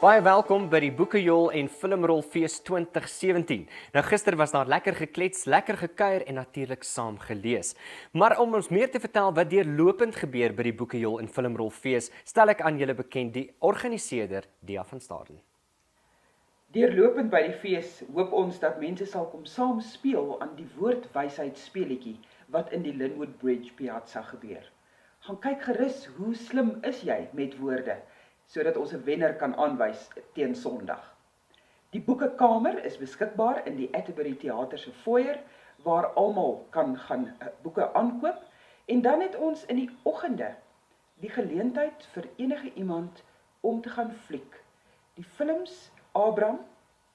Baie welkom by die BoekeJol en Filmrolfees 2017. Nou gister was daar lekker geklets, lekker gekuier en natuurlik saam gelees. Maar om ons meer te vertel wat deurlopend gebeur by die BoekeJol en Filmrolfees, stel ek aan julle bekend die organiseerder Dia van Staden. Deurlopend by die fees hoop ons dat mense sal kom saam speel aan die woordwysheidsspeletjie wat in die Linwood Bridge Piazza gebeur. Gaan kyk gerus hoe slim is jy met woorde, sodat ons 'n wenner kan aanwys teen Sondag. Die boekekamer is beskikbaar in die Atterbury Theater se foyer, waar almal kan gaan boeke aankoop, en dan het ons in die oggende die geleentheid vir enige iemand om te gaan fliek. Die films Abraham,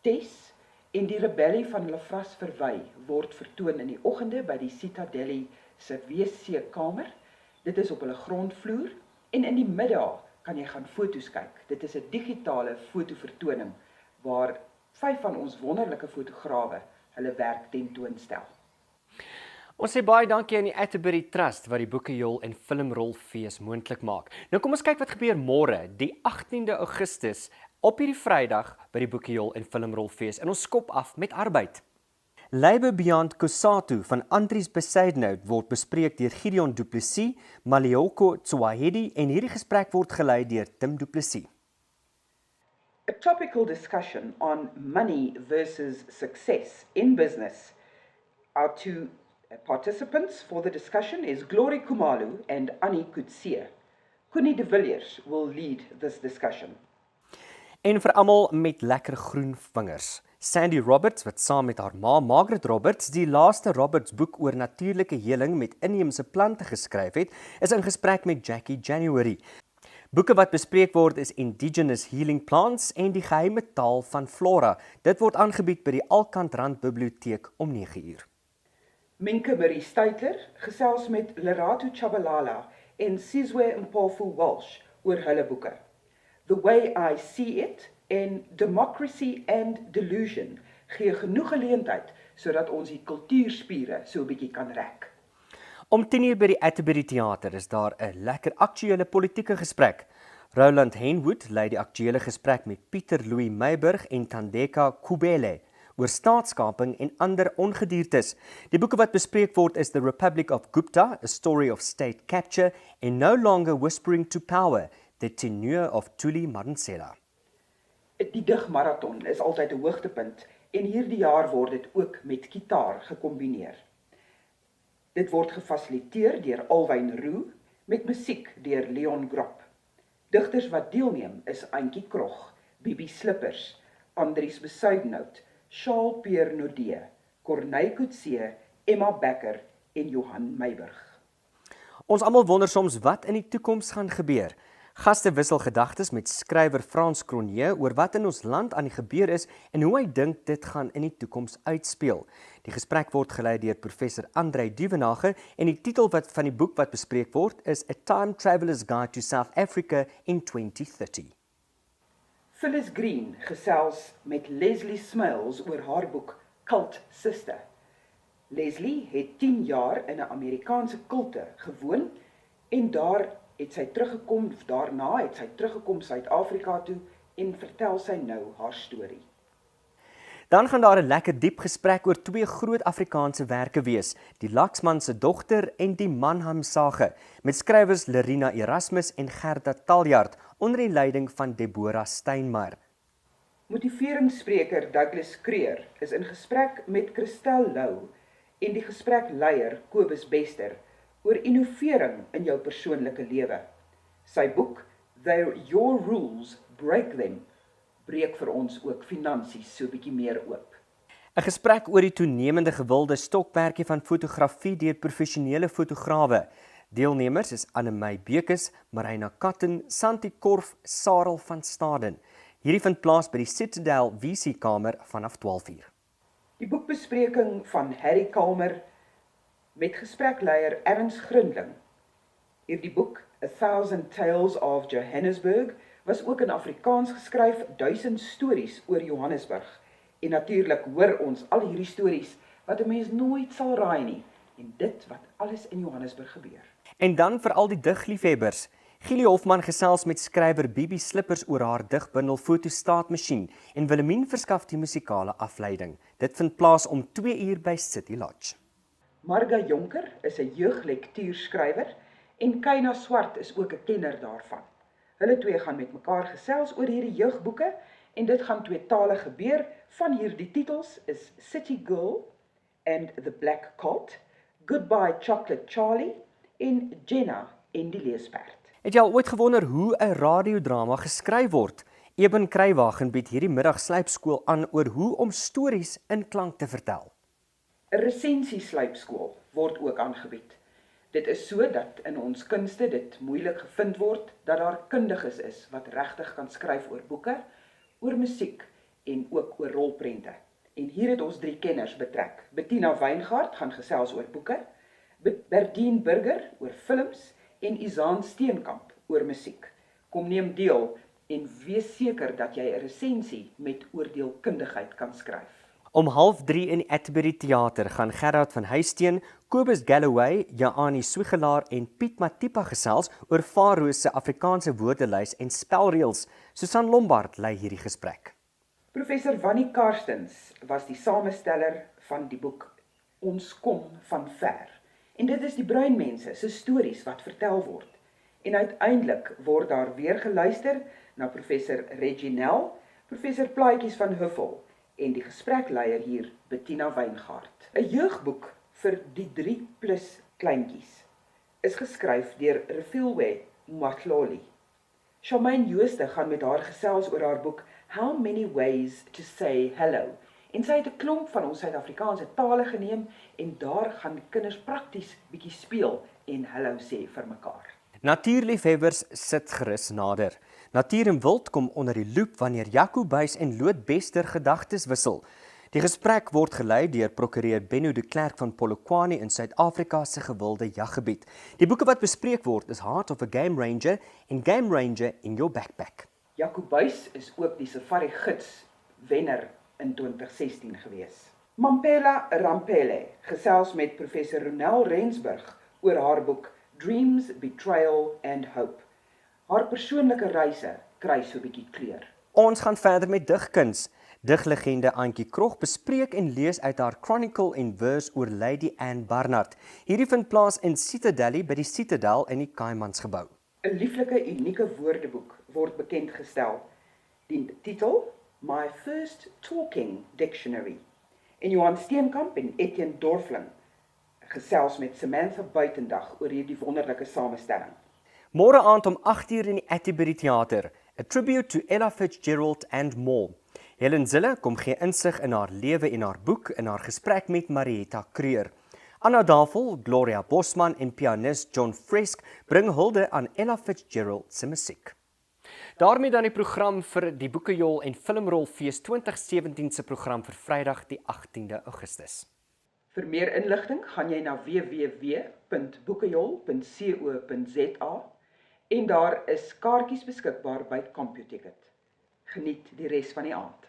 Tess en die rebellie van Lafras Verwy word vertoon in die oggende by die Citadelli se WC-kamer. Dit is op hulle grondvloer, en in die middag kan jy gaan foto's kyk. Dit is 'n digitale fotovertoning waar 5 van ons wonderlike fotograwe hulle werk tentoonstel. Ons sê baie dankie aan die Atterbury Trust wat die BoekeJol en Filmrolfees moontlik maak. Nou kom ons kyk wat gebeur môre, die 18de Augustus, op hierdie Vrydag by die BoekeJol en Filmrolfees, en ons skop af met arbeid. Labour Beyond Kusatu van Andries Besaidnout word bespreek deur Gideon Du Plessis, Malioko Tswahedi, en hierdie gesprek word gelei deur Tim Du Plessis. A topical discussion on money versus success in business. Our two participants for the discussion is Glory Kumalu and Annie Kutsie. Connie de Villiers will lead this discussion. En vir almal met lekker groen vingers. Sandy Roberts, wat saam met haar ma Margaret Roberts die laaste Roberts boek oor natuurlike heling met inheemse plante geskryf het, is in gesprek met Jackie January. Boeke wat bespreek word is Indigenous Healing Plants en die geheime taal van Flora. Dit word aangebied by die Alkantrand Biblioteek om 9:00. Minke Marie Stuitler gesels met Lerato Chabalala en Sizwe Mpofu Walsh oor hulle boeke. The Way I See It en Democracy and Delusion gee genoeg geleentheid sodat ons die kultuurspiere so 'n bietjie kan rek. Om 10:00 by die Atterbury Theater is daar 'n lekker aktuele politieke gesprek. Roland Henwood lei die aktuele gesprek met Pieter Louis Meiburg en Thandeka Kubele oor staatskaping en ander ongediertes. Die boeke wat bespreek word is The Republic of Gupta, A Story of State Capture, en No Longer Whispering to Power, The Tenure of Thuli Madonsela. Die digmarathon is altyd 'n hoogtepunt en hierdie jaar word dit ook met gitaar gekombineer. Dit word gefasiliteer deur Alwyn Roux met musiek deur Leon Grop. Digters wat deelneem is Antjie Krog, Bibi Slippers, Andries Besaidnout, Charles Pierre Nodee, Corneille Coetzee, Emma Becker en Johan Meiburg. Ons almal wonder soms wat in die toekoms gaan gebeur. Gaste wissel gedagtes met skrywer Frans Cronje oor wat in ons land aan die gebeur is en hoe hy dink dit gaan in die toekoms uitspeel. Die gesprek word gelei deur professor Andrei Duvenage en die titel van die boek wat bespreek word is A Time Traveller's Guide to South Africa in 2030. Phyllis Green gesels met Leslie Smiles oor haar boek Cult Sister. Leslie het 10 jaar in 'n Amerikaanse kulte gewoon en daarna het sy teruggekom Suid-Afrika toe en vertel sy nou haar storie. Dan gaan daar 'n lekker diep gesprek oor 2 groot Afrikaanse werke wees, Die Laksman se dogter en Die Manham Sage, met skrywers Lerina Erasmus en Gerda Taljaard onder die leiding van Deborah Steinmeier. Motiveringsspreker Douglas Creer is in gesprek met Christel Lou en die gesprekleier Kobus Bester oor innovering in jou persoonlike lewe. Sy boek, They're Your Rules, Break Them, breek vir ons ook finansies so bietjie meer oop. 'n Gesprek oor die toenemende gewilde stokperdjie van fotografie deur professionele fotograwe. Deelnemers is Annemey Bekes, Marina Katten, Santi Korf, Sarel van Staden. Hierdie vind plaas by die Citadel WC-kamer vanaf 12:00. Die boekbespreking van Harry Kalmer met gesprekleier Ernst Grindling. Hierdie boek, A Thousand Tales of Johannesburg, was ook in Afrikaans geskryf, 1000 stories oor Johannesburg. En natuurlik hoor ons al hierdie stories wat 'n mens nooit sal raai nie, en dit wat alles in Johannesburg gebeur. En dan vir al die digliefhebbers, Gielie Hofman gesels met skrywer Bibi Slippers oor haar digbundel Fotostaatmasjien en Wilhelmine verskaf die musikale afleiding. Dit vind plaas om 2 uur by City Lodge. Marga Jonker is 'n jeuglektuurskrywer en Kyna Swart is ook 'n kenner daarvan. Hulle twee gaan met mekaar gesels oor hierdie jeugboeke en dit gaan tweetalig gebeur. Van hierdie titels is City Girl and the Black Cult, Goodbye Chocolate Charlie en Jenna en die Leesperd. Het jy al ooit gewonder hoe 'n radiodrama geskryf word? Eben Kruiwagen bied hierdie middag slypskool aan oor hoe om stories in klank te vertel. 'n Resensieslypskool word ook aangebied. Dit is so dat in ons kunste dit moeilik gevind word dat daar kundiges is wat regtig kan skryf oor boeke, oor musiek en ook oor rolprente. En hier het ons 3 kenners betrek. Bettina Weingart gaan gesels oor boeke, Berdien Burger oor films en Isaan Steenkamp oor musiek. Kom neem deel en wees seker dat jy 'n resensie met oordeelkundigheid kan skryf. Om 2:30 in die Atterbury Theater gaan Gerard van Huisteen, Kobus Galloway, Jaani Swigelaar en Piet Matipa gesels oor Faroe se Afrikaanse woordelys en spelreëls. Susan Lombard lei hierdie gesprek. Professor Wannie Karstens was die samesteller van die boek Ons kom van ver. En dit is die breinmense se stories wat vertel word. En uiteindelik word daar weer geluister na professor Reginel, professor Plaatjies van Huffel en die gesprekleier hier Bettina Weingart. 'n Jeugboek vir die 3+ kleintjies is geskryf deur Refilwe Matloli. Charmaine Jooste gaan met haar gesels oor haar boek How Many Ways to Say Hello. En sy het 'n klomp van ons Suid-Afrikaanse tale geneem en daar gaan die kinders prakties bietjie speel en hallo sê vir mekaar. Natuurliefhebbers sit gerus nader. Natuur en wild kom onder die loep wanneer Jaco Buys en Loot Bester gedagtes wissel. Die gesprek word gelei deur prokureur Benno de Klerk van Polokwane in Suid-Afrika se gewilde jaggebied. Die boeke wat bespreek word is Heart of a Game Ranger en Game Ranger in Your Backpack. Jaco Buys is ook die safari gids wenner in 2016 gewees. Mampela Rampele gesels met professor Ronel Rensburg oor haar boek Dreams, Betrayal and Hope. Haar persoonlike reise kry so 'n bietjie kleur. Ons gaan verder met digkuns. Diglegende Antjie Krog bespreek en lees uit haar chronicle en verse oor Lady Anne Barnard. Hierdie vind plaas in Citadel by die Citadel in die Kaimansgebou. 'n Lieflike, unieke woordeboek word bekend gestel. Die titel My First Talking Dictionary. En Johan Steenkamp en Etienne Dorfling gesels met Samantha Buitendag oor hierdie wonderlike samestelling. Môre aand om 8:00 in die Atterbury Theater, a tribute to Ella Fitzgerald and more. Helen Zille kom gee insig in haar lewe en haar boek in haar gesprek met Marietta Kreur. Anna Davel, Gloria Bosman en pianist John Fresk bring hulde aan Ella Fitzgerald se musiek. Daarmee dan die program vir die BoekeJol en Filmrolfees 2017 se program vir Vrydag die 18de Augustus. Vir meer inligting gaan jy na www.boekejol.co.za en daar is kaartjies beskikbaar by CompuTicket. Geniet die res van die aand.